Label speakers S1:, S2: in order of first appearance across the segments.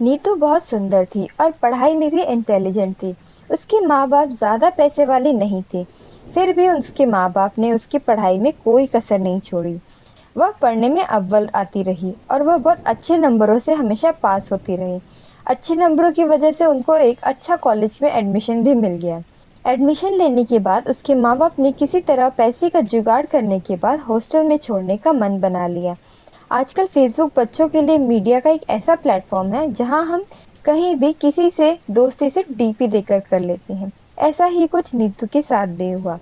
S1: नीतू बहुत सुंदर थी और पढ़ाई में भी इंटेलिजेंट थी। उसके माँ बाप ज़्यादा पैसे वाले नहीं थे। फिर भी उसके माँ बाप ने उसकी पढ़ाई में कोई कसर नहीं छोड़ी। वह पढ़ने में अव्वल आती रही और वह बहुत अच्छे नंबरों से हमेशा पास होती रही। अच्छे नंबरों की वजह से उनको एक अच्छा कॉलेज में एडमिशन भी मिल गया। एडमिशन लेने के बाद उसके माँ बाप ने किसी तरह पैसे का जुगाड़ करने के बाद हॉस्टल में छोड़ने का मन बना लिया। आजकल फेसबुक बच्चों के लिए मीडिया का एक ऐसा प्लेटफॉर्म है जहां हम कहीं भी किसी से दोस्ती सिर्फ डीपी देकर कर लेते हैं। ऐसा ही कुछ नीतू के साथ भी हुआ।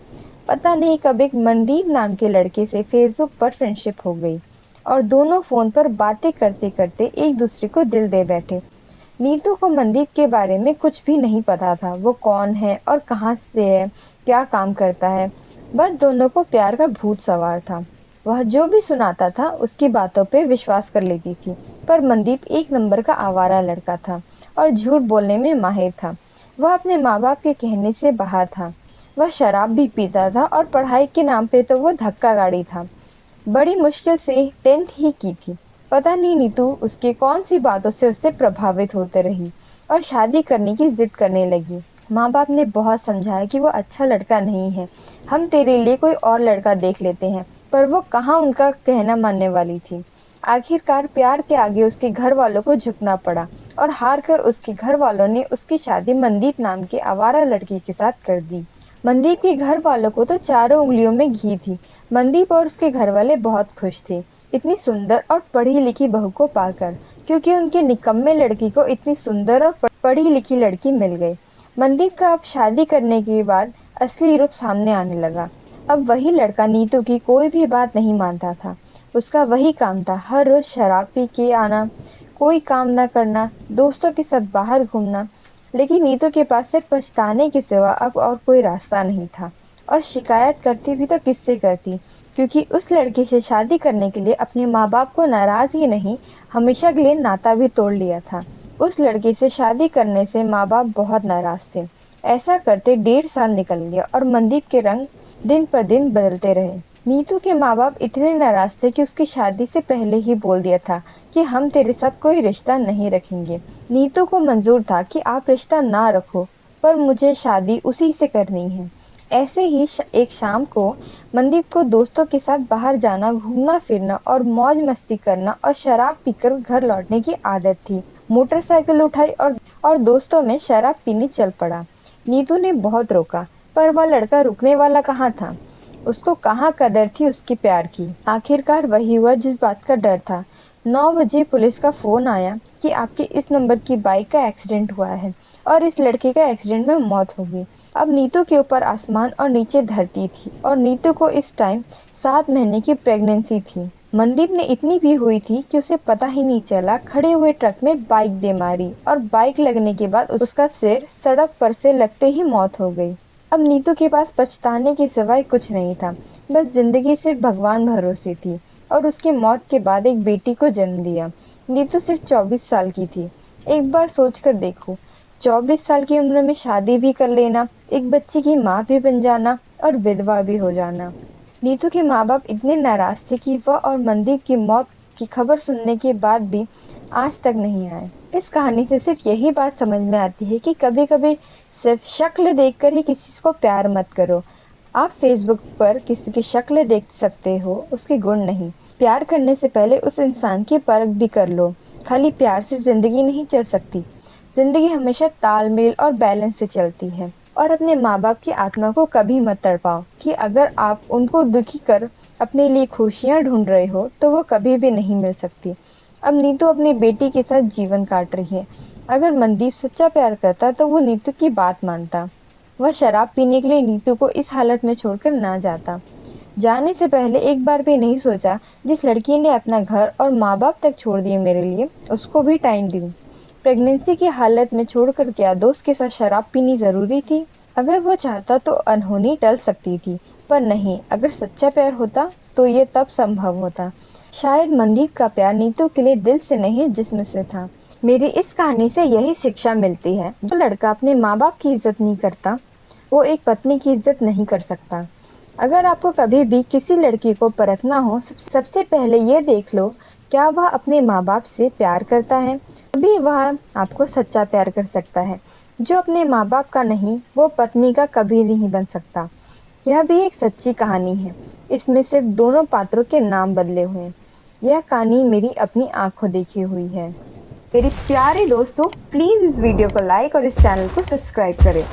S1: पता नहीं कब एक मनदीप नाम के लड़के से फेसबुक पर फ्रेंडशिप हो गई और दोनों फोन पर बातें करते करते एक दूसरे को दिल दे बैठे। नीतू को मनदीप के बारे में कुछ भी नहीं पता था। वो कौन है और कहाँ से है, क्या काम करता है। बस दोनों को प्यार का भूत सवार था। वह जो भी सुनाता था उसकी बातों पे विश्वास कर लेती थी। पर मनदीप एक नंबर का आवारा लड़का था और झूठ बोलने में माहिर था। वह अपने माँ बाप के कहने से बाहर था। वह शराब भी पीता था और पढ़ाई के नाम पे तो वो धक्का गाड़ी था। बड़ी मुश्किल से 10th ही की थी। पता नहीं नीतू उसके कौन सी बातों से उससे प्रभावित होते रही और शादी करने की जिद करने लगी। माँ बाप ने बहुत समझाया कि वो अच्छा लड़का नहीं है, हम तेरे लिए कोई और लड़का देख लेते हैं। पर वो कहाँ उनका कहना मानने वाली थी। आखिरकार प्यार के आगे उसके घर वालों को झुकना पड़ा और हार कर उसके घर वालों ने उसकी शादी मनदीप नाम के आवारा लड़के के साथ कर दी। मनदीप के घर वालों को तो चारों उंगलियों में घी थी। मनदीप और उसके घर वाले बहुत खुश थे इतनी सुंदर और पढ़ी लिखी बहू को पाकर, क्योंकि उनके निकम्मे लड़की को इतनी सुंदर और पढ़ी लिखी लड़की मिल गई। मनदीप का अब शादी करने के बाद असली रूप सामने आने लगा। अब वही लड़का नीतू की कोई भी बात नहीं मानता था। उसका वही काम था, हर रोज शराब पी के आना, कोई काम ना करना, दोस्तों के साथ बाहर घूमना। लेकिन नीतू के पास सिर्फ पछताने के सिवा अब और कोई रास्ता नहीं था। और शिकायत करती भी तो किससे करती, क्योंकि उस लड़के से शादी करने के लिए अपने माँ बाप को नाराज ही नहीं, हमेशा के लिए नाता भी तोड़ लिया था। उस लड़के से शादी करने से माँ बाप बहुत नाराज थे। ऐसा करते 1.5 साल निकल गया और मनदीप के रंग दिन पर दिन बदलते रहे। नीतू के माँ बाप इतने नाराज थे कि उसकी शादी से पहले ही बोल दिया था कि हम तेरे साथ कोई रिश्ता नहीं रखेंगे। नीतू को मंजूर था कि आप रिश्ता ना रखो, पर मुझे शादी उसी से करनी है। ऐसे ही एक शाम को मनदीप को दोस्तों के साथ बाहर जाना, घूमना फिरना और मौज मस्ती करना और शराब पीकर घर लौटने की आदत थी। मोटरसाइकिल उठाई और दोस्तों में शराब पीने चल पड़ा। नीतू ने बहुत रोका, पर वह लड़का रुकने वाला कहाँ था। उसको कहाँ कदर थी उसके प्यार की। आखिरकार वही हुआ जिस बात का डर था। 9 बजे पुलिस का फोन आया कि आपके इस नंबर की बाइक का एक्सीडेंट हुआ है और इस लड़के का एक्सीडेंट में मौत हो गई। अब नीतू के ऊपर आसमान और नीचे धरती थी और नीतू को इस टाइम 7 महीने की प्रेगनेंसी थी। मनदीप ने इतनी भी हुई थी कि उसे पता ही नहीं चला, खड़े हुए ट्रक में बाइक दे मारी और बाइक लगने के बाद उसका सिर सड़क पर से लगते ही मौत हो गई। अब नीतू के पास पछताने के सिवाय कुछ नहीं था। बस जिंदगी सिर्फ भगवान भरोसे थी और उसकी मौत के बाद एक बेटी को जन्म दिया। नीतू सिर्फ 24 साल की थी। एक बार सोच कर देखो, 24 साल की उम्र में शादी भी कर लेना, एक बच्चे की माँ भी बन जाना और विधवा भी हो जाना। नीतू के माँ बाप इतने नाराज थे कि वह और मनदीप की मौत की खबर सुनने के बाद भी आज तक नहीं आए। इस कहानी से सिर्फ यही बात समझ में आती है कि कभी कभी सिर्फ शक्ल देखकर ही किसी को प्यार मत करो। आप फेसबुक पर किसी की शक्ल देख सकते हो, उसके गुण नहीं। प्यार करने से पहले उस इंसान की परख भी कर लो। खाली प्यार से जिंदगी नहीं चल सकती। जिंदगी हमेशा तालमेल और बैलेंस से चलती है। और अपने माँ बाप की आत्मा को कभी मत तड़पाओ कि अगर आप उनको दुखी कर अपने लिए खुशियाँ ढूंढ रहे हो तो वो कभी भी नहीं मिल सकती। अब नीतू अपनी बेटी के साथ जीवन काट रही है। अगर मनदीप सच्चा प्यार करता तो वो नीतू की बात मानता। वह शराब पीने के लिए नीतू को इस हालत में छोड़कर ना जाता। जाने से पहले एक बार भी नहीं सोचा, जिस लड़की ने अपना घर और माँ बाप तक छोड़ दिए मेरे लिए, उसको भी टाइम दूं। प्रेगनेंसी की हालत में छोड़कर क्या दोस्त के साथ शराब पीनी जरूरी थी। अगर वो चाहता तो अनहोनी टल सकती थी, पर नहीं, अगर सच्चा प्यार होता तो ये तब संभव होता। शायद मनदीप का प्यार नीतू के लिए दिल से नहीं जिस्म से था। मेरी इस कहानी से यही शिक्षा मिलती है, जो लड़का अपने माँ बाप की इज्जत नहीं करता वो एक पत्नी की इज्जत नहीं कर सकता। अगर आपको कभी भी किसी लड़की को परखना हो, सबसे पहले ये देख लो क्या वह अपने माँ बाप से प्यार करता है। तभी वह आपको सच्चा प्यार कर सकता है। जो अपने माँ बाप का नहीं, वो पत्नी का कभी नहीं बन सकता। यह भी एक सच्ची कहानी है। इसमें सिर्फ दोनों पात्रों के नाम बदले हुए हैं। यह कहानी मेरी अपनी आंखों देखी हुई है। मेरे प्यारे दोस्तों, प्लीज इस वीडियो को लाइक और इस चैनल को सब्सक्राइब करें।